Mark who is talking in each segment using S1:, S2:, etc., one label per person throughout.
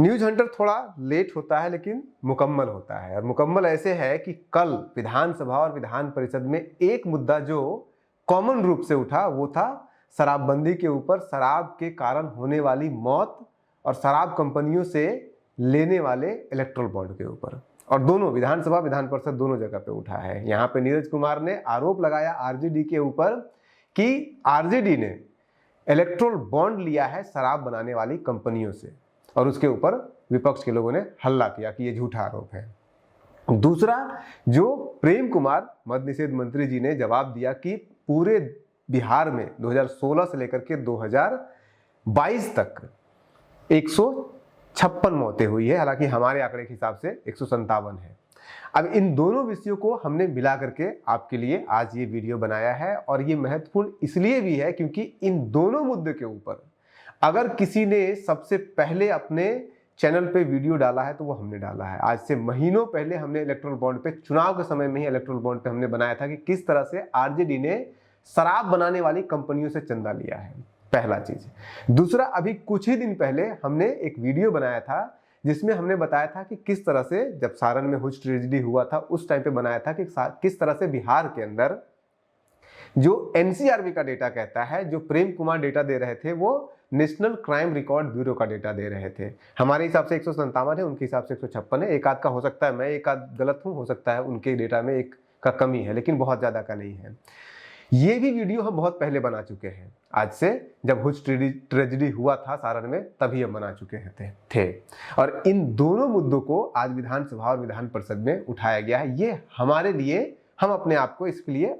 S1: News Hunter थोड़ा late होता है लेकिन मुकम्मल होता है, और मुकम्मल ऐसे है कि कल विधानसभा और विधान परिषद में एक मुद्दा जो कॉमन रूप से उठा वो था शराबबंदी के ऊपर, शराब के कारण होने वाली मौत और शराब कंपनियों से लेने वाले इलेक्ट्रल बॉन्ड के ऊपर। और दोनों विधानसभा विधान परिषद दोनों जगह पे उठा है। यहाँ पे नीरज कुमार ने आरोप लगाया आरजेडी के ऊपर कि आरजेडी ने इलेक्ट्रल बॉन्ड लिया है शराब बनाने वाली कंपनियों से, और उसके ऊपर विपक्ष के लोगों ने हल्ला किया कि ये झूठा आरोप है। दूसरा, जो प्रेम कुमार मद्य निषेध मंत्री जी ने जवाब दिया कि पूरे बिहार में 2016 से लेकर के 2022 तक 156 मौतें हुई है, हालांकि हमारे आंकड़े के हिसाब से 157 है। अब इन दोनों विषयों को हमने मिला करके आपके लिए आज ये वीडियो बनाया है, और ये महत्वपूर्ण इसलिए भी है क्योंकि इन दोनों मुद्दे के ऊपर अगर किसी ने सबसे पहले अपने चैनल पे वीडियो डाला है तो वो हमने डाला है। आज से महीनों पहले हमने इलेक्ट्रल बॉन्ड पे, चुनाव के समय में ही इलेक्ट्रल बॉन्ड पे हमने बनाया था कि किस तरह से आरजेडी ने शराब बनाने वाली कंपनियों से चंदा लिया है, पहला चीज। दूसरा, अभी कुछ ही दिन पहले हमने एक वीडियो बनाया था जिसमें हमने बताया था कि किस तरह से जब सारण में हुज ट्रेजेडी हुआ था उस टाइम पे बनाया था कि किस तरह से बिहार के अंदर जो एनसीआरबी का डेटा कहता है, जो प्रेम कुमार डेटा दे रहे थे वो नेशनल क्राइम रिकॉर्ड ब्यूरो का डेटा दे रहे थे। हमारे हिसाब से 157 है, उनके हिसाब से 156 है। एक आध का हो सकता है, मैं एक आध गलत हूं, हो सकता है उनके डेटा में एक का कमी है, लेकिन बहुत ज्यादा का नहीं है। ये भी वीडियो हम बहुत पहले बना चुके हैं, आज से जब हुज ट्रेजेडी हुआ था सारण में तभी हम बना चुके थे। और इन दोनों मुद्दों को आज विधानसभा और विधान परिषद में उठाया गया है। ये हमारे लिए, हम अपने आप को इसके लिए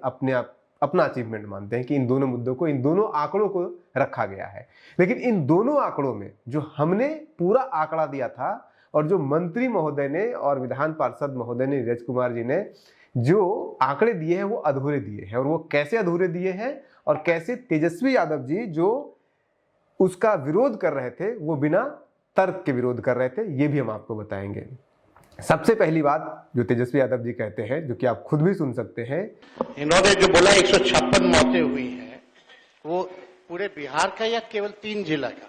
S1: अपना अचीवमेंट मानते हैं कि इन दोनों मुद्दों को, इन दोनों आंकड़ों को रखा गया है। लेकिन इन दोनों आंकड़ों में जो हमने पूरा आंकड़ा दिया था और जो मंत्री महोदय ने और विधान पार्षद महोदय ने, नीरज कुमार जी ने जो आंकड़े दिए हैं वो अधूरे दिए हैं। और वो कैसे अधूरे दिए हैं और कैसे तेजस्वी यादव जी जो उसका विरोध कर रहे थे वो बिना तर्क के विरोध कर रहे थे, ये भी हम आपको बताएंगे। सबसे पहली बात जो तेजस्वी यादव जी कहते हैं, जो कि आप खुद भी सुन सकते हैं,
S2: इन्होंने जो बोला 156 मौतें हुई हैं, वो पूरे बिहार का या केवल 3 जिला का?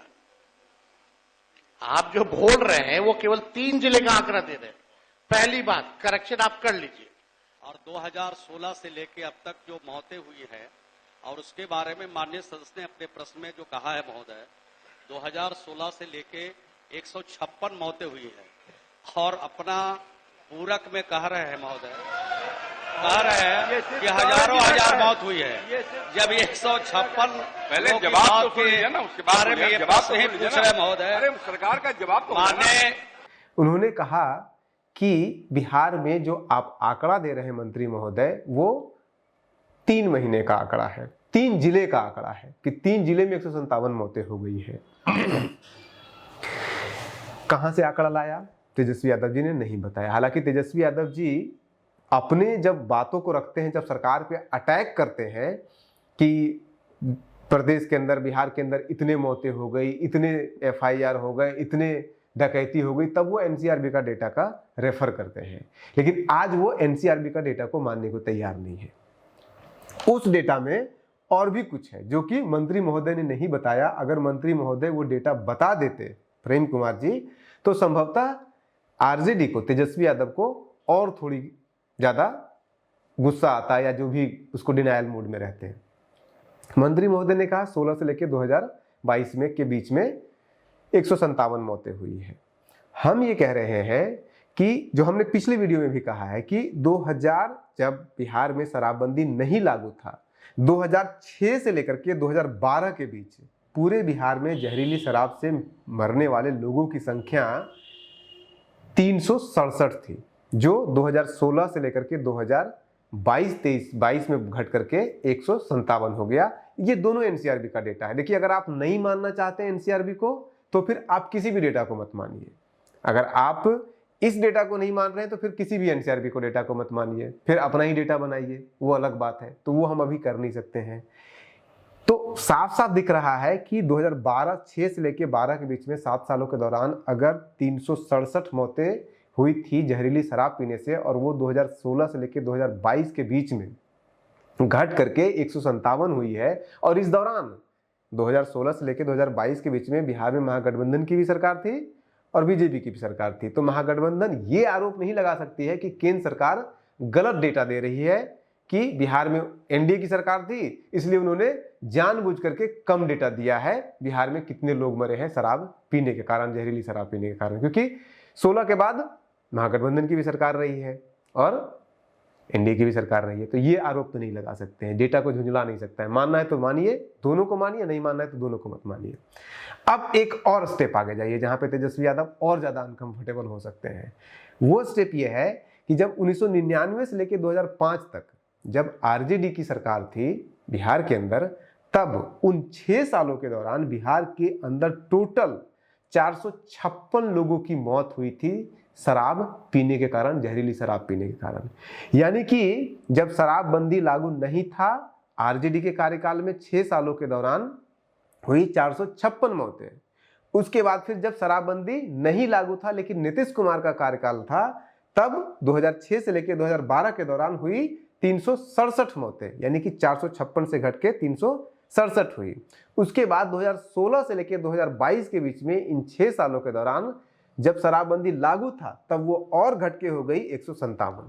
S2: आप जो बोल रहे हैं वो केवल 3 जिले का आंकड़ा दे रहे हैं। पहली बात, करेक्शन आप कर लीजिए।
S3: और 2016 से लेके अब तक जो मौतें हुई है, और उसके बारे में माननीय सदस्य ने अपने प्रश्न में जो कहा है महोदय, 2016 से लेके 156 मौतें हुई है। और अपना पूरक में कह रहे हैं महोदय, कह रहे हैं कि हजारों हजार मौत हुई है, जब 156
S4: पहले जवाब तो सुनिए ना, उसके बारे में ये बात
S3: नहीं पूछ रहे महोदय।
S4: अरे सरकार का जवाब तो
S3: माने
S1: उन्होंने कहा कि बिहार में जो आप आंकड़ा दे रहे हैं मंत्री महोदय वो 3 महीने का आंकड़ा है, 3 जिले का आंकड़ा है कि 3 जिले में 157 मौतें हो गई है। कहां से आंकड़ा लाया तेजस्वी यादव जी ने नहीं बताया। हालांकि तेजस्वी यादव जी अपने जब बातों को रखते हैं, जब सरकार पे अटैक करते हैं कि प्रदेश के अंदर, बिहार के अंदर इतने मौतें हो गई, इतने एफआईआर हो गए, इतने डकैती हो गई, तब वो एनसीआरबी का डेटा का रेफर करते हैं। लेकिन आज वो एनसीआरबी का डेटा को मानने को तैयार नहीं है। उस डेटा में और भी कुछ है जो कि मंत्री महोदय ने नहीं बताया। अगर मंत्री महोदय वो डेटा बता देते प्रेम कुमार जी, तो संभवतः आरजेडी को, तेजस्वी यादव को और थोड़ी ज्यादा गुस्सा आता है, या जो भी उसको डिनायल मूड में रहते हैं। मंत्री महोदय ने कहा 16 से लेकर 2022 में के बीच में 157 मौतें हुई है। हम ये कह रहे हैं कि जो हमने पिछले वीडियो में भी कहा है कि 2000 जब बिहार में शराबबंदी नहीं लागू था, 2006 से लेकर के 2012 के बीच पूरे बिहार में जहरीली शराब से मरने वाले लोगों की संख्या 367 थी, जो 2016 से लेकर के 2022 में घट करके 157 हो गया। ये दोनों एनसीआरबी का डेटा है। देखिए, अगर आप नहीं मानना चाहते हैं एनसीआरबी को तो फिर आप किसी भी डेटा को मत मानिए। अगर आप इस डेटा को नहीं मान रहे हैं तो फिर किसी भी एनसीआरबी को डेटा को मत मानिए, फिर अपना ही डेटा बनाइए, वो अलग बात है। तो वो हम अभी कर नहीं सकते हैं। तो साफ साफ दिख रहा है कि 2006 से लेकर 12 के बीच में 7 सालों के दौरान अगर 367 मौतें हुई थी जहरीली शराब पीने से, और वो 2016 से लेकर 2022 के बीच में घट करके 157 हुई है, और इस दौरान 2016 से लेकर 2022 के बीच में बिहार में महागठबंधन की भी सरकार थी और बीजेपी की भी सरकार थी। तो महागठबंधन ये आरोप नहीं लगा सकती है कि केंद्र सरकार गलत डेटा दे रही है कि बिहार में एनडीए की सरकार थी इसलिए उन्होंने जानबूझ करके कम डेटा दिया है बिहार में कितने लोग मरे हैं शराब पीने के कारण, जहरीली शराब पीने के कारण, क्योंकि 16 के बाद महागठबंधन की भी सरकार रही है और एनडीए की भी सरकार रही है। तो ये आरोप तो नहीं लगा सकते हैं, डेटा को झुंझला नहीं सकता है। मानना है तो मानिए, दोनों को मानिए, नहीं मानना है तो दोनों को मत मानिए। अब एक और स्टेप आगे जाइए जहां पे तेजस्वी यादव और ज्यादा अनकंफर्टेबल हो सकते हैं। वो स्टेप ये है कि जब 1999 से लेकर 2005 तक जब आरजेडी की सरकार थी बिहार के अंदर, तब उन 6 सालों के दौरान बिहार के अंदर टोटल 456 लोगों की मौत हुई थी शराब पीने के कारण, जहरीली शराब पीने के कारण। यानी कि जब शराबबंदी लागू नहीं था आरजेडी के कार्यकाल में 6 सालों के दौरान हुई 456 मौतें। उसके बाद फिर जब शराबबंदी नहीं लागू था लेकिन नीतीश कुमार का कार्यकाल था, तब 2006 से लेकर 2012 के दौरान हुई 367 मौतें, यानी कि 456 से घट के 367 हुई। उसके बाद 2016 से लेकर 2022 के बीच में इन 6 सालों के दौरान जब शराबबंदी लागू था तब वो और घट के हो गई 157।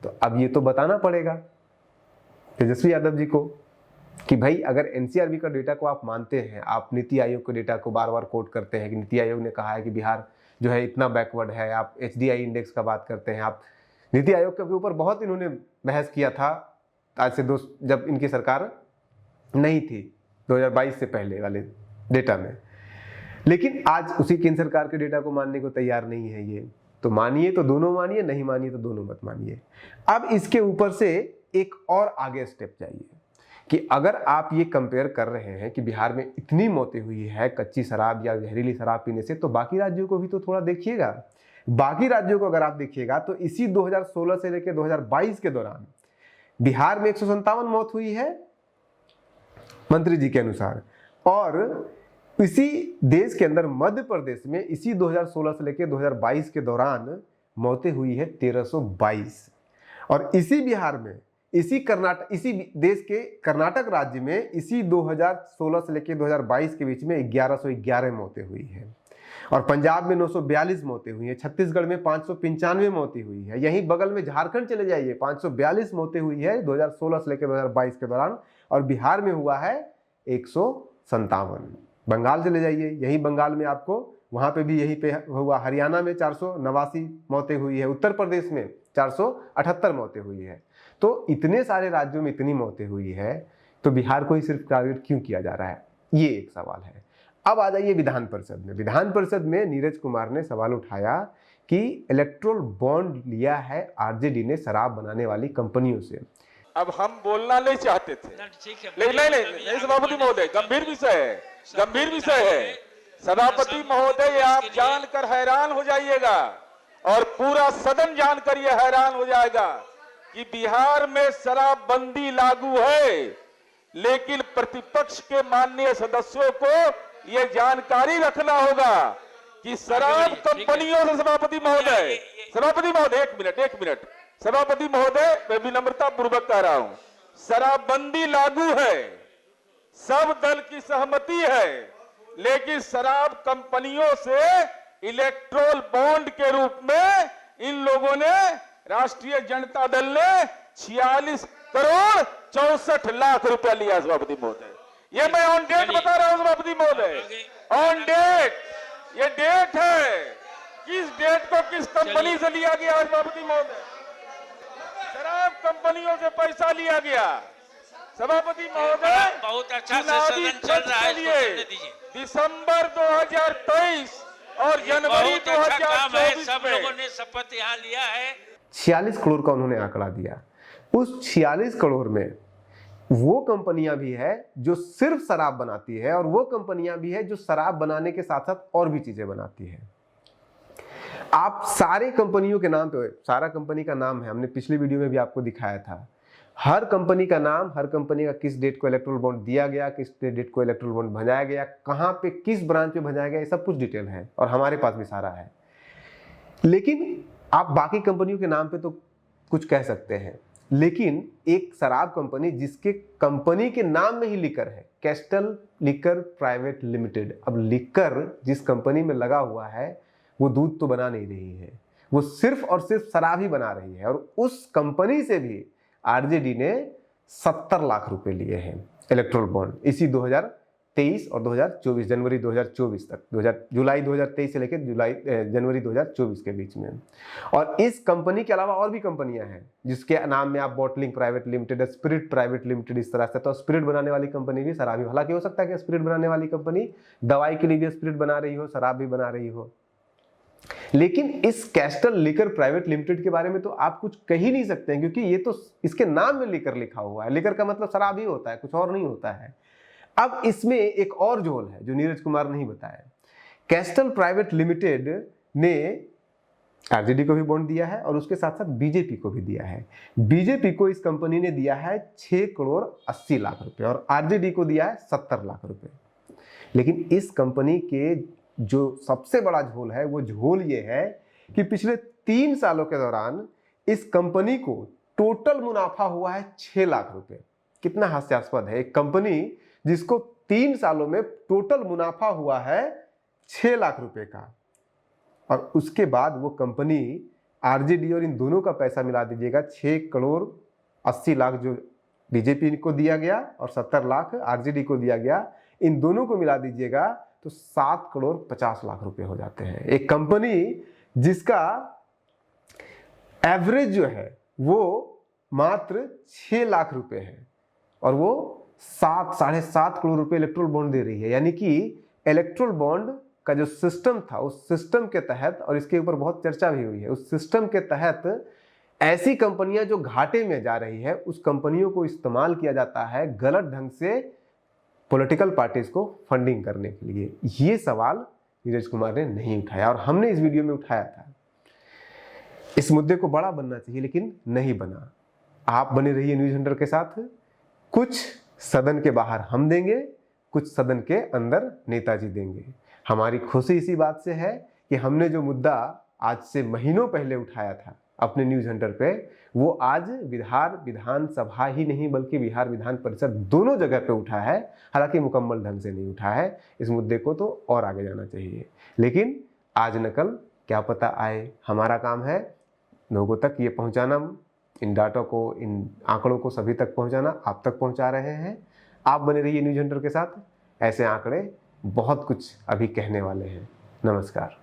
S1: तो अब ये तो बताना पड़ेगा तेजस्वी यादव जी को कि भाई अगर एनसीआरबी का डेटा को आप मानते हैं, आप नीति आयोग के डेटा को बार बार कोट करते हैं कि नीति आयोग ने कहा है कि बिहार जो है इतना बैकवर्ड है, आप एचडीआई इंडेक्स का बात करते हैं, आप नीति आयोग के ऊपर बहुत इन्होंने बहस किया था आज से जब इनकी सरकार नहीं थी 2022 से पहले वाले डेटा में, लेकिन आज उसी केंद्र सरकार के डेटा को मानने को तैयार नहीं है ये। तो मानिए तो दोनों मानिए, नहीं मानिए तो दोनों मत मानिए। अब इसके ऊपर से एक और आगे स्टेप जाइए कि अगर आप ये कंपेयर कर रहे हैं कि बिहार में इतनी मौतें हुई है कच्ची शराब या जहरीली शराब पीने से, तो बाकी राज्यों को भी तो थोड़ा देखिएगा। बाकी राज्यों को अगर आप देखिएगा तो इसी 2016 से लेकर 2022 के दौरान बिहार में 157 मौत हुई है मंत्री जी के अनुसार, और इसी देश के अंदर मध्य प्रदेश में इसी 2016 से लेकर 2022 के दौरान मौतें हुई है 1322, और इसी बिहार में इसी देश के कर्नाटक राज्य में इसी 2016 से लेकर 2022 के बीच में 1111 मौतें हुई है, और पंजाब में 942 मौतें हुई हैं, छत्तीसगढ़ में 595 मौतें हुई है, यहीं बगल में झारखंड चले जाइए 542 मौतें हुई है 2016 से लेकर 2022 के दौरान, और बिहार में हुआ है 157। बंगाल चले जाइए, यही बंगाल में आपको वहां पे भी यही पे हुआ, हरियाणा में 489 मौतें हुई है, उत्तर प्रदेश में 478 मौतें हुई है। तो इतने सारे राज्यों में इतनी मौतें हुई है तो बिहार को ही सिर्फ टारगेट क्यों किया जा रहा है, ये एक सवाल है। अब आ जाइए विधान परिषद में। विधान परिषद में नीरज कुमार ने सवाल उठाया कि इलेक्ट्रोल बॉन्ड लिया है आरजेडी ने शराब बनाने वाली कंपनियों से।
S4: अब हम बोलना नहीं चाहते थे, लेकिन नहीं सभापति महोदय, गंभीर विषय है सभापति महोदय, आप जानकर हैरान हो जाइएगा और पूरा सदन जानकर ये हैरान हो जाएगा कि बिहार में शराबबंदी लागू है, लेकिन प्रतिपक्ष के माननीय सदस्यों को ये जानकारी रखना होगा कि शराब कंपनियों से सभापति महोदय एक मिनट सभापति महोदय, मैं विनम्रता पूर्वक कह रहा हूं, शराबबंदी लागू है, सब दल की सहमति है, लेकिन शराब कंपनियों से इलेक्ट्रोल बॉन्ड के रूप में इन लोगों ने, राष्ट्रीय जनता दल ने 46 करोड़ 64 लाख रुपया लिया सभापति महोदय। ये मैं ऑन डेट बता रहा हूं सभापति महोदय, ऑन डेट, ये डेट है, किस डेट को किस कंपनी से लिया गया सभापति महोदय, शराब कंपनियों से पैसा लिया गया सभापति महोदय।
S5: बहुत अच्छा से सदन चल रहा है,
S4: दिसंबर 2023 और जनवरी 2024
S5: सब लोगों ने शपथ यहाँ लिया है।
S1: 46 करोड़ का उन्होंने आंकड़ा दिया। उस 46 करोड़ में वो कंपनियां भी है जो सिर्फ शराब बनाती है, और वो कंपनियां भी है जो शराब बनाने के साथ साथ और भी चीजें बनाती है। आप सारे कंपनियों के नाम पे, सारा कंपनी का नाम है, हमने पिछली वीडियो में भी आपको दिखाया था, हर कंपनी का नाम, हर कंपनी का किस डेट को इलेक्ट्रोल बॉन्ड दिया गया, किस डेट को इलेक्ट्रोल बॉन्ड भंजाया गया, कहां पे किस ब्रांच पे भंजाया गया, ये सब कुछ डिटेल है और हमारे पास भी सारा है। लेकिन आप बाकी कंपनियों के नाम पे तो कुछ कह सकते हैं, लेकिन एक शराब कंपनी जिसके कंपनी के नाम में ही लिकर है, कैस्टल लिकर प्राइवेट लिमिटेड, अब लिकर जिस कंपनी में लगा हुआ है वो दूध तो बना नहीं रही है, वो सिर्फ और सिर्फ शराब ही बना रही है। और उस कंपनी से भी आरजेडी ने 70 लाख रुपए लिए हैं इलेक्ट्रल बॉन्ड, इसी 2023 और 2024, जनवरी 2024 तक, जुलाई 2023 से लेकर जनवरी 2024 के बीच में। और इस कंपनी के अलावा और भी कंपनियां हैं जिसके नाम में आप bottling private limited, spirit private limited, इस तरह से। तो स्पिरिट बनाने वाली कंपनी भी शराब ही, हालांकि हो सकता है कि स्पिरिट बनाने वाली कंपनी दवाई के लिए भी स्पिरिट बना रही हो, शराब भी बना रही हो, लेकिन इस कैस्टल लिकर प्राइवेट लिमिटेड के बारे में तो आप कुछ कह ही नहीं सकते हैं, क्योंकि ये तो इसके नाम में लिकर लिखा हुआ है। लिकर का मतलब शराब ही होता है, कुछ और नहीं होता है। अब इसमें एक और झोल है जो नीरज कुमार नहीं बताया। कैस्टल प्राइवेट लिमिटेड ने आरजेडी को भी बॉन्ड दिया है और उसके साथ साथ बीजेपी को भी दिया है। बीजेपी को इस कंपनी ने दिया है 6 करोड़ 80 लाख रुपए और आरजेडी को दिया है 70 लाख रुपए। लेकिन इस कंपनी के जो सबसे बड़ा झोल है, वो झोल ये है कि पिछले 3 सालों के दौरान इस कंपनी को टोटल मुनाफा हुआ है 6 लाख रुपए। कितना हास्यास्पद है, एक कंपनी जिसको 3 सालों में टोटल मुनाफा हुआ है 6 लाख रुपए का, और उसके बाद वो कंपनी आरजेडी और इन दोनों का पैसा मिला दीजिएगा, 6 करोड़ 80 लाख जो बीजेपी को दिया गया और 70 लाख आरजेडी को दिया गया, इन दोनों को मिला दीजिएगा तो 7 करोड़ 50 लाख रुपए हो जाते हैं। एक कंपनी जिसका एवरेज जो है वो मात्र 6 लाख रुपए है और वो 7 साढ़े 7 करोड़ रुपए इलेक्ट्रल बॉन्ड दे रही है। यानी कि इलेक्ट्रल बॉन्ड का जो सिस्टम था, उस सिस्टम के तहत, और इसके ऊपर बहुत चर्चा भी हुई है, उस सिस्टम के तहत ऐसी कंपनियां जो घाटे में जा रही है, उस कंपनियों को इस्तेमाल किया जाता है गलत ढंग से पॉलिटिकल पार्टीज को फंडिंग करने के लिए। ये सवाल नीरज कुमार ने नहीं उठाया और हमने इस वीडियो में उठाया था। इस मुद्दे को बड़ा बनना चाहिए लेकिन नहीं बना। आप बने रहिए न्यूज हंटर के साथ। कुछ सदन के बाहर हम देंगे, कुछ सदन के अंदर नेताजी देंगे। हमारी खुशी इसी बात से है कि हमने जो मुद्दा आज से महीनों पहले उठाया था अपने न्यूज हंटर पे, वो आज विधानसभा ही नहीं बल्कि बिहार विधान परिषद दोनों जगह पे उठा है। हालांकि मुकम्मल ढंग से नहीं उठा है, इस मुद्दे को तो और आगे जाना चाहिए, लेकिन आज नकल क्या पता आए। हमारा काम है लोगों तक ये पहुंचाना, इन डाटा को, इन आंकड़ों को सभी तक पहुंचाना। आप तक पहुंचा रहे हैं। आप बने रहिए न्यूज हंटर के साथ। ऐसे आंकड़े बहुत कुछ अभी कहने वाले हैं। नमस्कार।